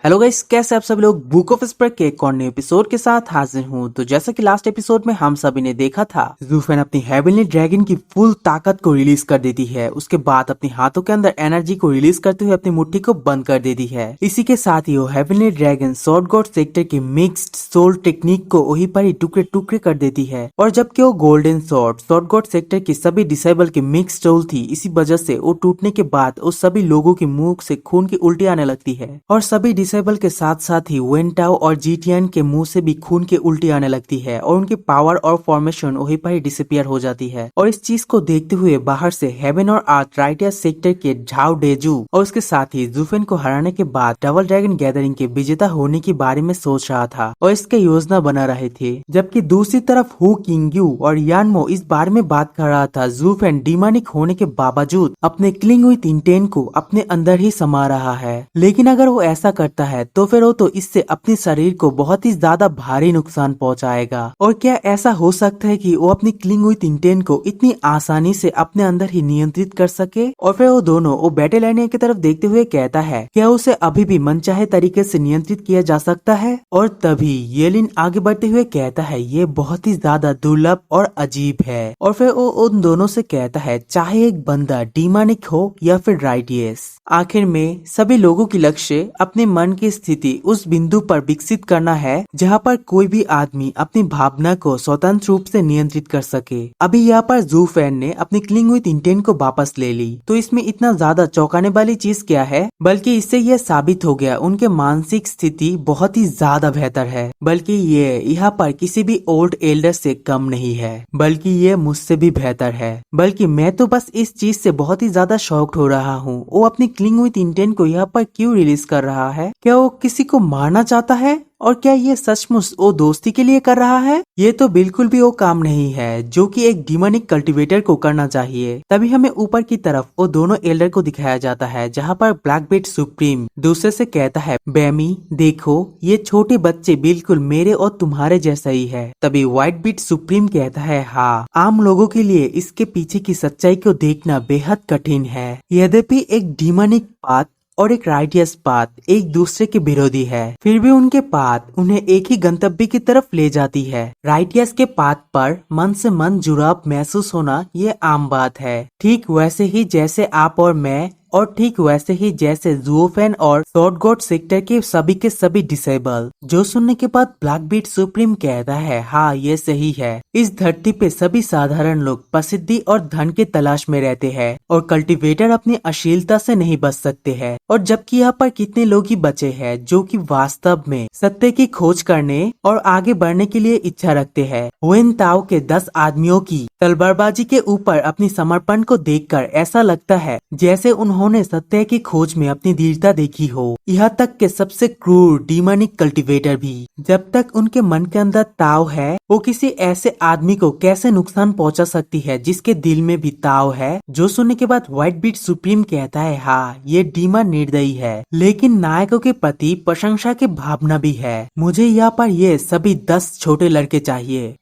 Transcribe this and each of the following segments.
Hello guys, कैसे आप सभी लोग। बुक ऑफ स्पर के एक और नए एपिसोड के साथ हाजिर हूँ। तो जैसा कि लास्ट एपिसोड में हम सभी ने देखा था, ज़ूफेन अपनी हेवनली ड्रैगन की फुल ताकत को रिलीज कर देती है। उसके बाद अपने हाथों के अंदर एनर्जी को रिलीज करते हुए अपनी मुट्ठी को बंद कर देती है। इसी के साथ ही वो heavenly dragon sword God sector की मिक्स्ड सोल टेक्निक को वहीं पर ही टुकड़े टुकड़े कर देती है। और जबकि वो गोल्डन स्वॉर्ड गॉड सेक्टर की सभी डिसेबल की मिक्स सोल थी, इसी वजह से वो टूटने के बाद उस सभी लोगों के मुंह से खून की उल्टी आने लगती है। और सभी डिसेबल के साथ साथ ही वेंटाओ और जीटियन के मुंह से भी खून की उल्टी आने लगती है और उनकी पावर और फॉर्मेशन वहीं पर ही डिसअपियर हो जाती है। और इस चीज को देखते हुए बाहर से हेवन और अर्थ राइटिया सेक्टर के झाओ डेजू और उसके साथ ही ज़ूफेन को हराने के बाद डबल ड्रैगन गैदरिंग के विजेता होने के बारे में सोच रहा था और इसके योजना बना रहे थे। जबकि दूसरी तरफ हु किंगयू और यानमो इस बारे में बात कर रहा था ज़ूफेन डिमोनिक होने के बावजूद अपने क्लिंग विद इंटेंट को अपने अंदर ही समा रहा है। लेकिन अगर वो ऐसा करता है तो फिर वो तो इससे अपने शरीर को बहुत ही ज्यादा भारी नुकसान पहुंचाएगा। और क्या ऐसा हो सकता है कि वो अपनी क्लिंग विद इंटेंट को इतनी आसानी से अपने अंदर ही नियंत्रित कर सके। और फिर वो दोनों वो बैटल एरिया की तरफ देखते हुए कहता है क्या उसे अभी भी मनचाहे तरीके से नियंत्रित किया जा सकता है। और तभी येलिन आगे बढ़ते हुए कहता है ये बहुत ही ज्यादा दुर्लभ और अजीब है। और फिर वो उन दोनों से कहता है चाहे एक बंदा डीमोनिक हो या फिर राइटियस, आखिर में सभी लोगों की लक्ष्य अपने मन की स्थिति उस बिंदु पर विकसित करना है जहां पर कोई भी आदमी अपनी भावना को स्वतंत्र रूप से नियंत्रित कर सके। अभी यहाँ पर ज़ूफेन ने अपनी क्लिंग विद इंटेंट को वापस ले ली। तो इसमें इतना ज्यादा चौंकाने वाली चीज क्या है, बल्कि इससे यह साबित हो गया उनके मानसिक स्थिति बहुत ही ज्यादा बेहतर है। बल्कि ये यहाँ पर किसी भी ओल्ड एल्डर से कम नहीं है, बल्कि ये मुझसे भी बेहतर है। बल्कि मैं तो बस इस चीज से बहुत ही ज्यादा शॉक्ड हो रहा हूँ वो अपनी क्लिंग विद इंटेंट को यहाँ पर क्यों रिलीज कर रहा है। क्या वो किसी को मारना चाहता है? और क्या ये सचमुच वो दोस्ती के लिए कर रहा है? ये तो बिल्कुल भी वो काम नहीं है जो कि एक डिमोनिक कल्टीवेटर को करना चाहिए। तभी हमें ऊपर की तरफ वो दोनों एल्डर को दिखाया जाता है जहाँ पर ब्लैक बीट सुप्रीम दूसरे से कहता है बैमी देखो ये छोटे बच्चे बिल्कुल मेरे और तुम्हारे जैसा ही है। तभी व्हाइट बीट सुप्रीम कहता है हाँ, आम लोगों के लिए इसके पीछे की सच्चाई को देखना बेहद कठिन है। यद्यपि एक डिमोनिक पाथ और एक राइटियस पाथ एक दूसरे के विरोधी है, फिर भी उनके पाथ उन्हें एक ही गंतव्य की तरफ ले जाती है। राइटियस के पाथ पर मन से मन जुड़ाव महसूस होना ये आम बात है, ठीक वैसे ही जैसे आप और मैं, और ठीक वैसे ही जैसे ज़ूफेन और स्वॉर्ड गॉड सेक्टर के सभी डिसेबल। जो सुनने के बाद ब्लैक बीट सुप्रीम कहता है हाँ ये सही है, इस धरती पे सभी साधारण लोग प्रसिद्धि और धन के तलाश में रहते हैं और कल्टीवेटर अपनी अश्लीलता से नहीं बच सकते हैं। और जबकि यहाँ पर कितने लोग ही बचे हैं जो कि वास्तव में सत्य की खोज करने और आगे बढ़ने के लिए इच्छा रखते हैं। वेन ताओ के 10 आदमियों की तलवारबाजी के ऊपर अपनी समर्पण को देखकर ऐसा लगता है जैसे उन्होंने सत्य की खोज में अपनी दृढ़ता देखी हो। यहाँ तक के सबसे क्रूर डिमोनिक कल्टीवेटर भी, जब तक उनके मन के अंदर ताव है, वो किसी ऐसे आदमी को कैसे नुकसान पहुंचा सकती है जिसके दिल में भी ताव है। जो सुनने के बाद व्हाइट बीट सुप्रीम कहता है हाँ ये डीमन निर्दयी है, लेकिन नायकों के प्रति प्रशंसा की भावना भी है। मुझे यहाँ पर ये सभी 10 छोटे लड़के चाहिए।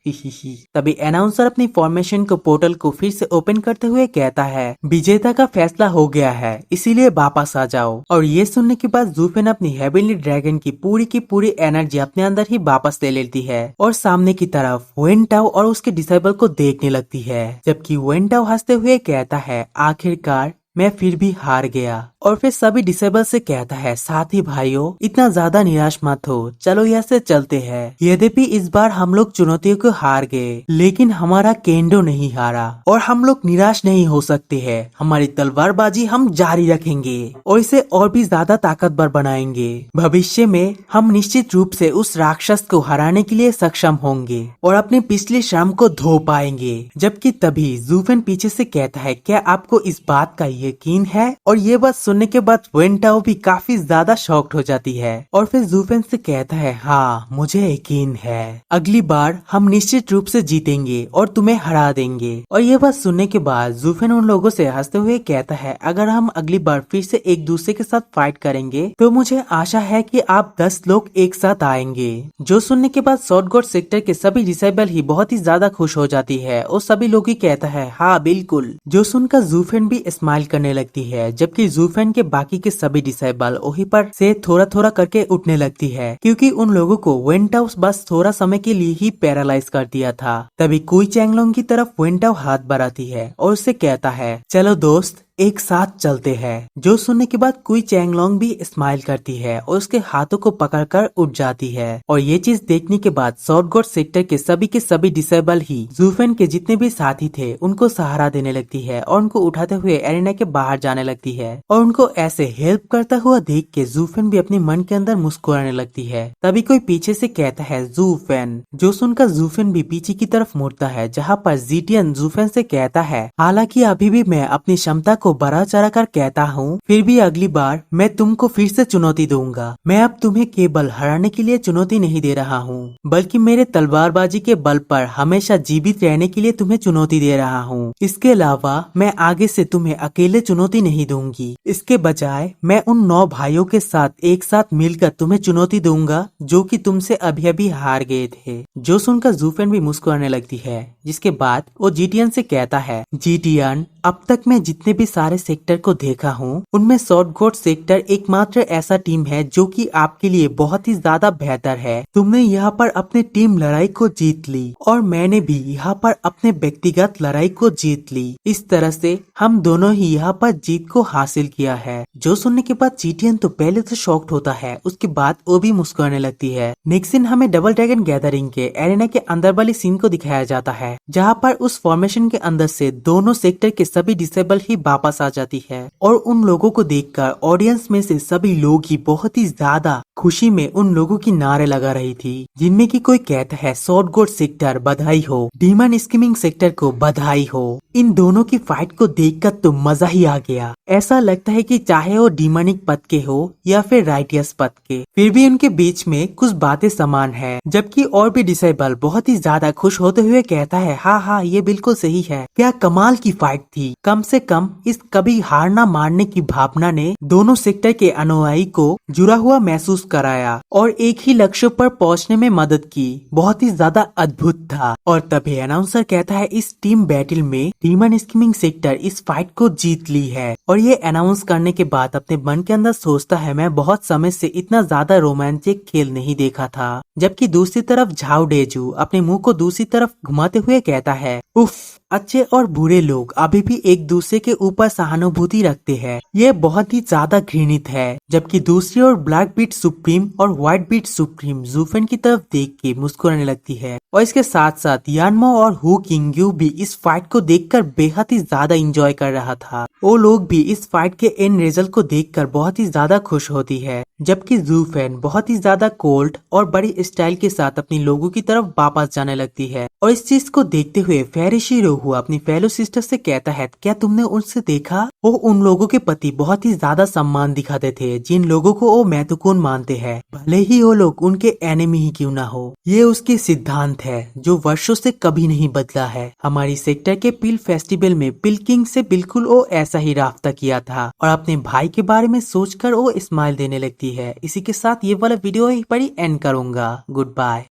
तभी अनाउंसर अपनी फॉर्मेशन को पोर्टल को फिर से ओपन करते हुए कहता है विजेता का फैसला हो गया है, इसीलिए वापस आ जाओ। और ये सुनने के बाद ज़ूफेन अपनी हेवनली ड्रैगन की पूरी एनर्जी अपने अंदर ही वापस ले लेती है और सामने की तरफ वेंटाओ और उसके डिसेबल को देखने लगती है। जबकि वेंटाओ हंसते हुए कहता है आखिरकार मैं फिर भी हार गया। और फिर सभी डिसेबल से कहता है साथी भाइयों इतना ज्यादा निराश मत हो, चलो यहाँ से चलते हैं। यद्यपि इस बार हम लोग चुनौतियों को हार गए, लेकिन हमारा केंडो नहीं हारा और हम लोग निराश नहीं हो सकते हैं। हमारी तलवारबाजी हम जारी रखेंगे और इसे और भी ज्यादा ताकतवर बनाएंगे। भविष्य में हम निश्चित रूप से उस राक्षस को हराने के लिए सक्षम होंगे और अपने पिछले श्रम को धो पाएंगे। जबकि तभी ज़ूफेन पीछे से कहता है क्या आपको इस बात का यकीन है? और ये बात सुनने के बाद वेंटाओ भी काफी ज्यादा शॉक्ड हो जाती है और फिर ज़ूफेन से कहता है हाँ मुझे यकीन है, अगली बार हम निश्चित रूप से जीतेंगे और तुम्हें हरा देंगे। और ये बात सुनने के बाद ज़ूफेन उन लोगों से हंसते हुए कहता है अगर हम अगली बार फिर से एक दूसरे के साथ फाइट करेंगे तो मुझे आशा है कि आप 10 लोग एक साथ आएंगे। जो सुनने के बाद स्वॉर्ड गॉड सेक्टर के सभी डिसेबल ही बहुत ही ज्यादा खुश हो जाती है और सभी लोग ही कहता है हाँ बिल्कुल। जो सुनकर ज़ूफेन भी स्माइल करने लगती है, जबकि जूफेन के बाकी के सभी डिसेबल वहीं पर से थोड़ा थोड़ा करके उठने लगती है, क्योंकि उन लोगों को वेंटाओ बस थोड़ा समय के लिए ही पैरालाइज कर दिया था। तभी कुई चैंगलोंग की तरफ वेंटाओ हाथ बढ़ाती है और उससे कहता है, चलो दोस्त एक साथ चलते हैं। जो सुनने के बाद कुई चैंगलोंग भी स्माइल करती है और उसके हाथों को पकड़कर उठ जाती है। और ये चीज देखने के बाद साउथ गॉड सेक्टर के सभी डिसेबल ही जूफेन के जितने भी साथी थे उनको सहारा देने लगती है और उनको उठाते हुए एरिना के बाहर जाने लगती है। और उनको ऐसे हेल्प करता हुआ देख के जूफेन भी अपने मन के अंदर मुस्कुराने लगती है। तभी कोई पीछे से कहता है जूफेन, जो सुनकर जूफेन भी पीछे की तरफ मुड़ता है, जहाँ पर जीटियन जूफेन से कहता है, हालांकि अभी भी मैं अपनी क्षमता को बढ़ा चढ़ा कर कहता हूँ, फिर भी अगली बार मैं तुमको फिर से चुनौती दूंगा। मैं अब तुम्हें केवल हराने के लिए चुनौती नहीं दे रहा हूँ, बल्कि मेरे तलवारबाजी के बल पर हमेशा जीवित रहने के लिए तुम्हें चुनौती दे रहा हूँ। इसके अलावा मैं आगे से तुम्हें अकेले चुनौती नहीं दूंगी, इसके बजाय मैं उन 9 भाइयों के साथ एक साथ मिलकर तुम्हें चुनौती दूंगा जो कि तुमसे अभी अभी हार गए थे। जो सुनकर जूफेन भी मुस्कुराने लगती है, जिसके बाद वो जीटियन से कहता है, जीटियन, अब तक मैं जितने भी सारे सेक्टर को देखा हूँ उनमें साउथ गॉड सेक्टर एकमात्र ऐसा टीम है जो कि आपके लिए बहुत ही ज्यादा बेहतर है। तुमने यहाँ पर अपने टीम लड़ाई को जीत ली और मैंने भी यहाँ पर अपने व्यक्तिगत लड़ाई को जीत ली। इस तरह से हम दोनों ही यहाँ पर जीत को हासिल किया है। जो सुनने के बाद जीटियन तो पहले तो शॉक्ड होता है, उसके बाद वो भी मुस्कुराने लगती है। नेक्स्ट सीन हमें डबल ड्रैगन गैदरिंग के एरिना के अंदर वाली सीन को दिखाया जाता है, जहाँ पर उस फॉर्मेशन के अंदर से दोनों सेक्टर के सभी डिसेबल ही वापस आ जाती है। और उन लोगों को देखकर ऑडियंस में से सभी लोग ही बहुत ही ज्यादा खुशी में उन लोगों की नारे लगा रही थी, जिनमें कि कोई कहता है, साउथ गॉड सेक्टर बधाई हो, डीमन स्कीमिंग सेक्टर को बधाई हो। इन दोनों की फाइट को देखकर तो मजा ही आ गया। ऐसा लगता है कि चाहे वो डीमनिक पद के हो या फिर राइटियस पद के, फिर भी उनके बीच में कुछ बातें समान है। जबकि और भी डिसेबल बहुत ही ज्यादा खुश होते हुए कहता है, हाँ हाँ ये बिल्कुल सही है, क्या कमाल की फाइट थी। कम से कम इस कभी हार ना मारने की भावना ने दोनों सेक्टर के अनुयायी को जुड़ा हुआ महसूस कराया और एक ही लक्ष्य पर पहुंचने में मदद की। बहुत ही ज्यादा अद्भुत था। और तभी अनाउंसर कहता है, इस टीम बैटल में डीमन स्कीमिंग सेक्टर इस फाइट को जीत ली है। और ये अनाउंस करने के बाद अपने मन के अंदर सोचता है, मैं बहुत समय से इतना ज्यादा रोमांटिक खेल नहीं देखा था। जबकि दूसरी तरफ झाओ डेजू अपने मुंह को दूसरी तरफ घुमाते हुए कहता है, उफ, अच्छे और बुरे लोग अभी भी एक दूसरे के ऊपर सहानुभूति रखते हैं, ये बहुत ही ज्यादा घृणित है। जबकि दूसरी ओर ब्लैक बीट सुप्रीम और व्हाइट बीट सुप्रीम जूफेन की तरफ देख के मुस्कुराने लगती है। और इसके साथ साथ यानमो और हु किंग्यू भी इस फाइट को देखकर बेहद ही ज्यादा एंजॉय कर रहा था। वो लोग भी इस फाइट के एंड रिजल्ट को देखकर बहुत ही ज्यादा खुश होती है। जबकि जूफेन बहुत ही ज्यादा कोल्ड और बड़ी स्टाइल के साथ अपनी लोगों की तरफ वापस जाने लगती है। और इस चीज को देखते हुए फेरिशिरो हुआ अपनी फेलो सिस्टर से कहता है, क्या तुमने उनसे देखा, वो उन लोगों के प्रति बहुत ही ज्यादा सम्मान दिखाते थे जिन लोगों को वो महत्वपूर्ण मानते हैं, भले ही वो लोग उनके एनिमी ही क्यों ना हो। ये उसके सिद्धांत है जो वर्षों से कभी नहीं बदला है। हमारी सेक्टर के पिल फेस्टिवल में पिल किंग से बिल्कुल वो ऐसा ही राफ्ता किया था और अपने भाई के बारे में सोचकर वो स्माइल देने लगती है। इसी के साथ ये वाला वीडियो यहीं पर ही एंड करूंगा। Good bye.